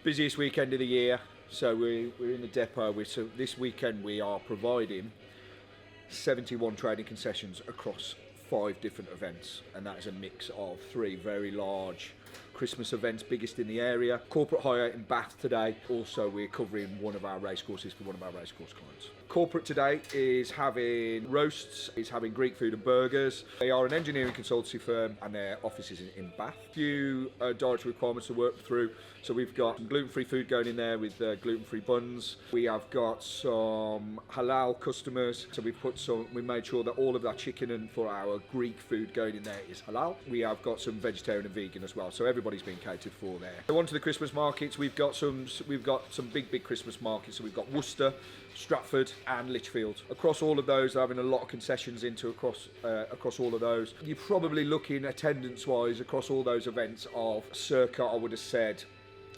Busiest weekend of the year, so we're in the depot. So this weekend we are providing 71 trading concessions across 5 different events, and that is a mix of 3 very large Christmas events, biggest in the area. Corporate hire in Bath today. Also, we're covering one of our racecourses for one of our racecourse clients. Corporate today is having roasts, is having Greek food and burgers. They are an engineering consultancy firm and their office is in Bath. A few dietary requirements to work through. So we've got some gluten-free food going in there with gluten-free buns. We have got some halal customers. So we made sure that all of our chicken and for our Greek food going in there is halal. We have got some vegetarian and vegan as well. So everybody's been catered for there. So on to the Christmas markets. We've got some big Christmas markets. So we've got Worcester, Stratford and Lichfield. Across all of those, they're having a lot of concessions across all of those. You're probably looking attendance-wise across all those events of circa, I would have said,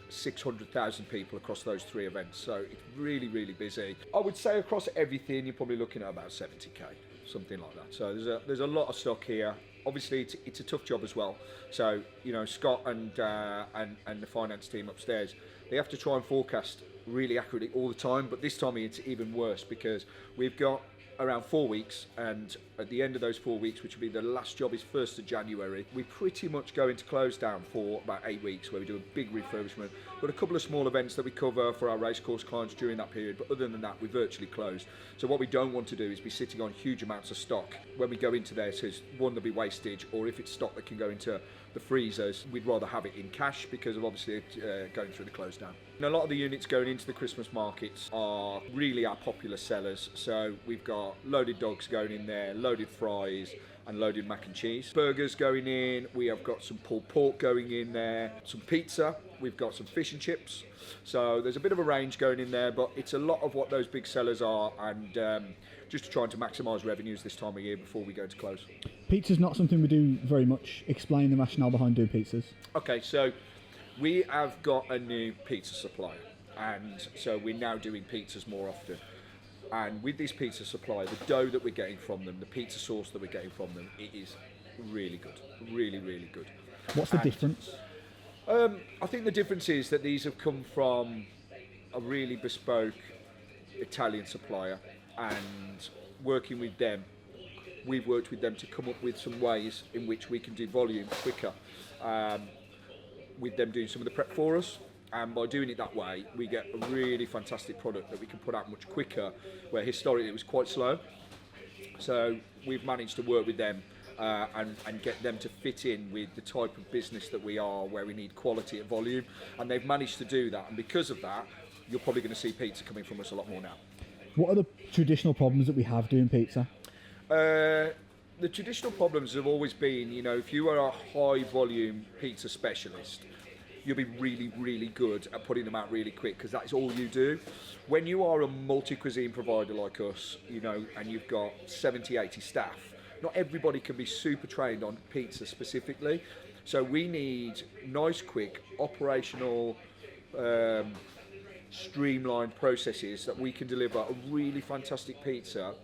600,000 people across those 3 events. So it's really, really busy. I would say across everything, you're probably looking at about 70k, something like that. So there's a lot of stock here. Obviously, it's a tough job as well. So Scott and the finance team upstairs, they have to try and forecast really accurately all the time. But this time it's even worse because we've got around 4 weeks, and at the end of those 4 weeks, which will be the last job is 1st of January, we pretty much go into close down for about 8 weeks where we do a big refurbishment. Got a couple of small events that we cover for our racecourse clients during that period, but other than that, we virtually close. So what we don't want to do is be sitting on huge amounts of stock when we go into there. So one, there'll be wastage, or if it's stock that can go into the freezers, we'd rather have it in cash because of obviously going through the close down. And a lot of the units going into the Christmas markets are really our popular sellers. So we've got loaded dogs going in there, loaded fries and loaded mac and cheese. Burgers going in, we have got some pulled pork going in there, some pizza, we've got some fish and chips. So there's a bit of a range going in there, but it's a lot of what those big sellers are, and just trying to maximise revenues this time of year before we go to close. Pizza's not something we do very much. Explain the rationale behind doing pizzas. Okay, so we have got a new pizza supplier, and so we're now doing pizzas more often. And with this pizza supplier, the dough that we're getting from them, the pizza sauce that we're getting from them, it is really good, really, really good. What's the difference? I think the difference is that these have come from a really bespoke Italian supplier, and working with them, we've worked with them to come up with some ways in which we can do volume quicker, with them doing some of the prep for us. And by doing it that way, we get a really fantastic product that we can put out much quicker, where historically it was quite slow. So we've managed to work with them and get them to fit in with the type of business that we are, where we need quality at volume. And they've managed to do that. And because of that, you're probably going to see pizza coming from us a lot more now. What are the traditional problems that we have doing pizza? The traditional problems have always been, if you are a high volume pizza specialist, you'll be really, really good at putting them out really quick because that's all you do. When you are a multi-cuisine provider like us, and you've got 70, 80 staff, not everybody can be super trained on pizza specifically. So we need nice, quick, operational, streamlined processes that we can deliver a really fantastic pizza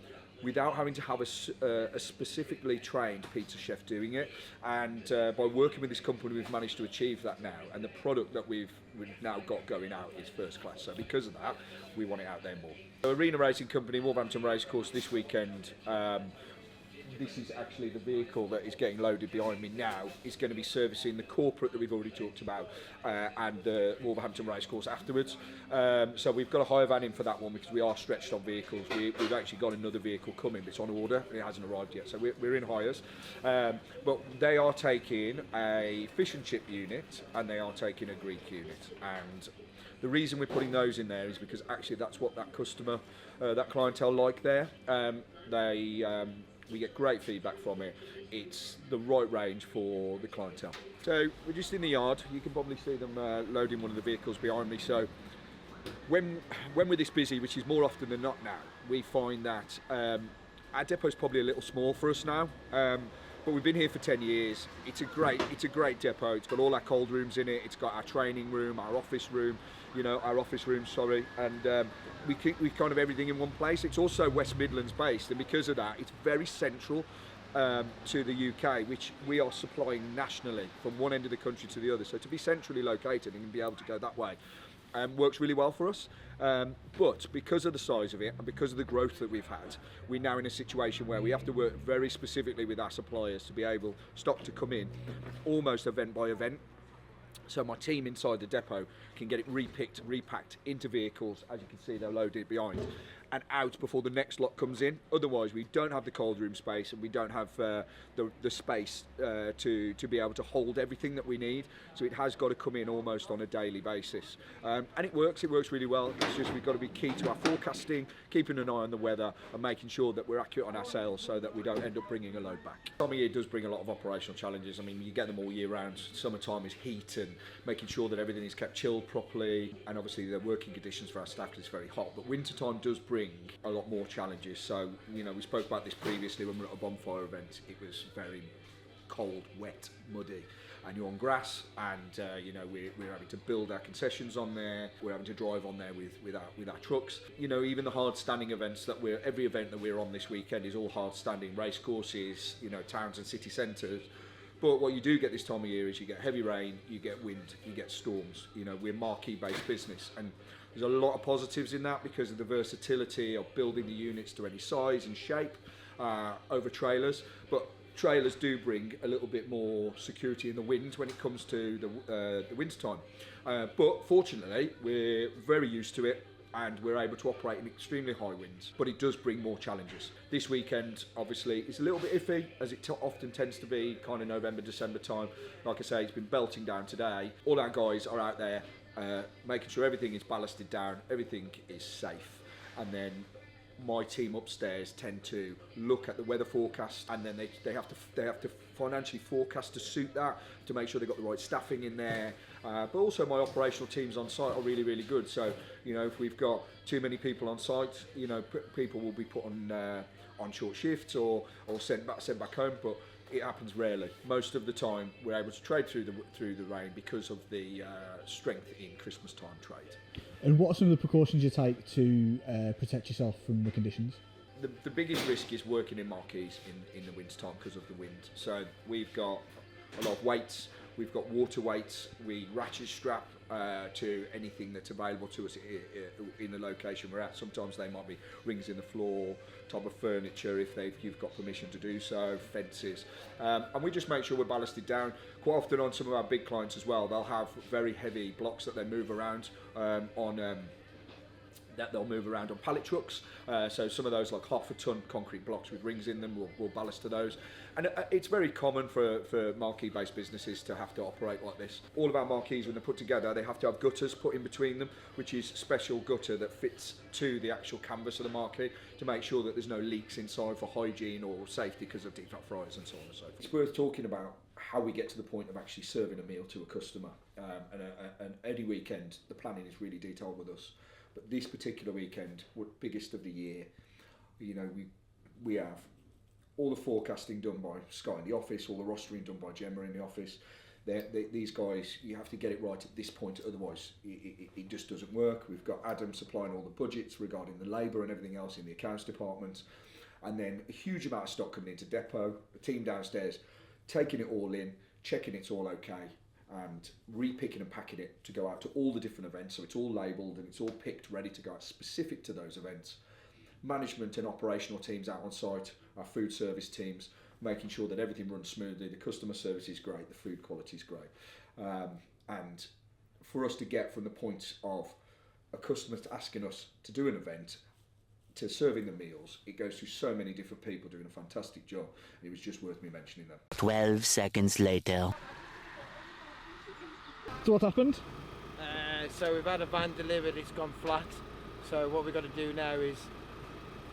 without having to have a specifically trained pizza chef doing it. And by working with this company, we've managed to achieve that now. And the product that we've now got going out is first class. So because of that, we want it out there more. So Arena Racing Company, Wolverhampton Racecourse this weekend. This is actually the vehicle that is getting loaded behind me now. Is going to be servicing the corporate that we've already talked about and the Wolverhampton Racecourse afterwards. So we've got a hire van in for that one because we are stretched on vehicles. We've actually got another vehicle coming, but it's on order and it hasn't arrived yet. So we're in hires. But they are taking a fish and chip unit and they are taking a Greek unit. And the reason we're putting those in there is because actually that's what that customer, that clientele like there. We get great feedback from it. It's the right range for the clientele. So we're just in the yard. You can probably see them loading one of the vehicles behind me. So when we're this busy, which is more often than not now, we find that our depot's probably a little small for us now. But we've been here for 10 years. It's a great depot. It's got all our cold rooms in it. It's got our training room, our office room, and we kind of everything in one place. It's also West Midlands based, and because of that, it's very central to the UK, which we are supplying nationally from one end of the country to the other. So to be centrally located and be able to go that way works really well for us. But because of the size of it and because of the growth that we've had, we're now in a situation where we have to work very specifically with our suppliers to be able stock to come in almost event by event. So my team inside the depot can get it repicked, repacked into vehicles. As you can see, they're loaded behind and out before the next lot comes in. Otherwise, we don't have the cold room space and we don't have the space to be able to hold everything that we need. So it has got to come in almost on a daily basis. And it works really well. It's just we've got to be key to our forecasting, keeping an eye on the weather and making sure that we're accurate on our sales so that we don't end up bringing a load back. Time of year does bring a lot of operational challenges. I mean, you get them all year round. Summertime is heat and making sure that everything is kept chilled properly, and obviously the working conditions for our staff is very hot. But wintertime does bring a lot more challenges. So, you know, we spoke about this previously when we were at a bonfire event. It was very cold, wet, muddy, and you're on grass, and you know, we're having to build our concessions on there. We're having to drive on there with our trucks. You know, even the hard standing events every event that we're on this weekend is all hard standing racecourses, you know, towns and city centres. But what you do get this time of year is you get heavy rain, you get wind, you get storms. You know, we're marquee-based business, and there's a lot of positives in that because of the versatility of building the units to any size and shape over trailers. But trailers do bring a little bit more security in the wind when it comes to the winter time. But fortunately, we're very used to it, and we're able to operate in extremely high winds, but it does bring more challenges. This weekend, obviously, is a little bit iffy, as it often tends to be, kind of November, December time. Like I say, it's been belting down today. All our guys are out there making sure everything is ballasted down, everything is safe, and then my team upstairs tend to look at the weather forecast, and then they have to financially forecast to suit that, to make sure they've got the right staffing in there. But also my operational teams on site are really good. So, you know, if we've got too many people on site, you know, people will be put on short shifts or sent back home. But it happens rarely. Most of the time, we're able to trade through the rain because of the strength in Christmas time trade. And what are some of the precautions you take to protect yourself from the conditions? The biggest risk is working in marquees in the winter time because of the wind. So we've got a lot of weights, we've got water weights, we ratchet strap to anything that's available to us in the location we're at. Sometimes they might be rings in the floor, top of furniture if you've got permission to do so, fences. And we just make sure we're ballasted down. Quite often on some of our big clients as well, they'll have very heavy blocks that they move around they'll move around on pallet trucks. So some of those, like half a ton concrete blocks with rings in them, we'll ballast to those. And it's very common for marquee-based businesses to have to operate like this. All of our marquees, when they're put together, they have to have gutters put in between them, which is special gutter that fits to the actual canvas of the marquee to make sure that there's no leaks inside for hygiene or safety because of deep fat fryers and so on and so forth. It's worth talking about how we get to the point of actually serving a meal to a customer. And any weekend, the planning is really detailed with us. But this particular weekend, biggest of the year, you know, we have all the forecasting done by Sky in the office, all the rostering done by Gemma in the office. These guys, you have to get it right at this point, otherwise it just doesn't work. We've got Adam supplying all the budgets regarding the labour and everything else in the accounts department, and then a huge amount of stock coming into depot, the team downstairs taking it all in, checking it's all okay, and repicking and packing it to go out to all the different events, so it's all labelled and it's all picked, ready to go out specific to those events. Management and operational teams out on site, our food service teams, making sure that everything runs smoothly, the customer service is great, the food quality is great. And for us to get from the point of a customer asking us to do an event to serving the meals, it goes through so many different people doing a fantastic job, and it was just worth me mentioning that. 12 seconds later. So what happened? So we've had a van delivered, it's gone flat. So what we've got to do now is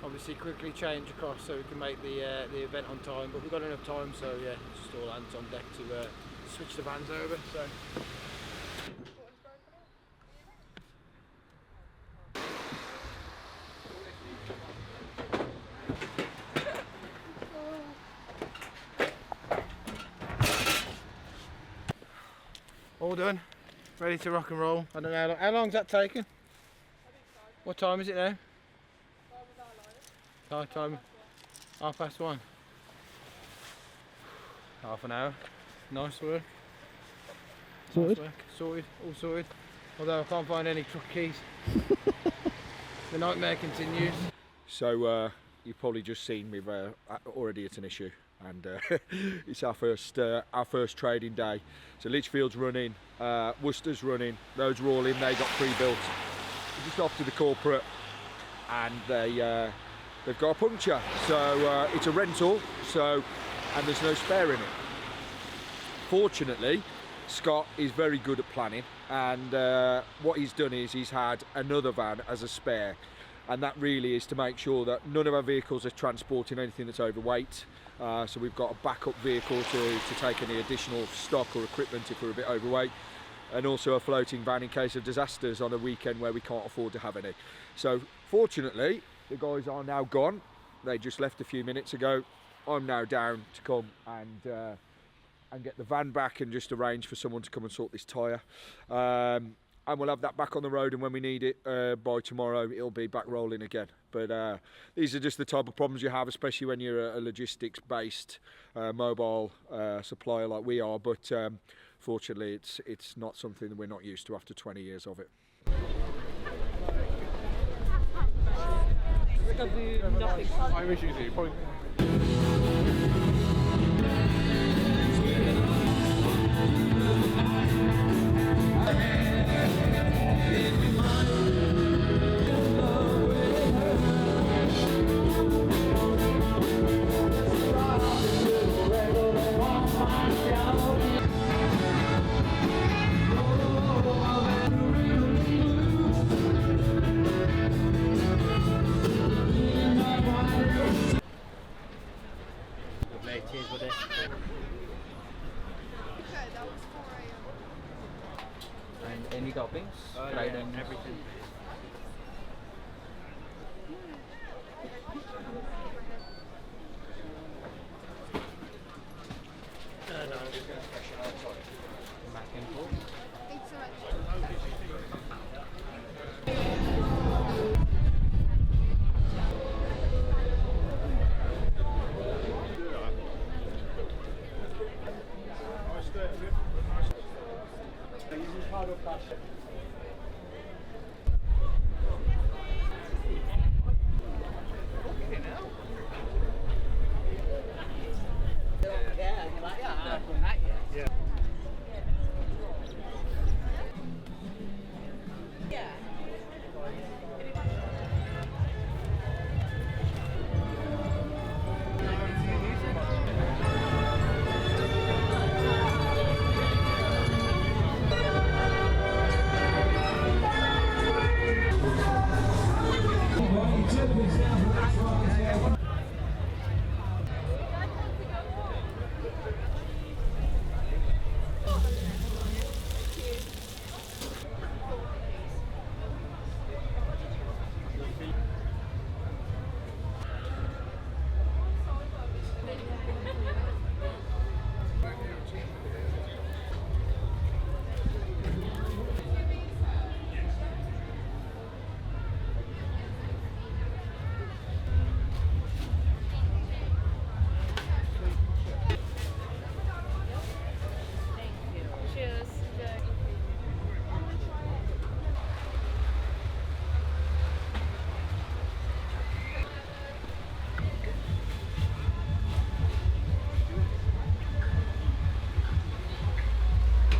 obviously quickly change across so we can make the event on time. But we've got enough time, so yeah, it's just all hands on deck to switch the vans over. So. All done, ready to rock and roll. I don't know, how long's that taken? What time is it now? Time, 1:30. Half an hour. Nice work. Sorted? Nice work. Sorted, all sorted. Although I can't find any truck keys. The nightmare continues. So you've probably just seen we've already it's an issue, and it's our first trading day. So Lichfield's running, Worcester's running. Those are all in. They got pre-built. We're just off to the corporate, and they've got a puncture. So it's a rental. And there's no spare in it. Fortunately, Scott is very good at planning, and what he's done is he's had another van as a spare, and that really is to make sure that none of our vehicles are transporting anything that's overweight. So we've got a backup vehicle to take any additional stock or equipment if we're a bit overweight, and also a floating van in case of disasters on a weekend where we can't afford to have any. So fortunately, the guys are now gone. They just left a few minutes ago. I'm now down to come and get the van back and just arrange for someone to come and sort this tyre. And we'll have that back on the road, and when we need it by tomorrow, it'll be back rolling again. But these are just the type of problems you have, especially when you're a logistics-based mobile supplier like we are. But fortunately, it's not something that we're not used to after 20 years of it. Irish easy, probably. Cheers, buddy. And any toppings? Fried onions? Everything.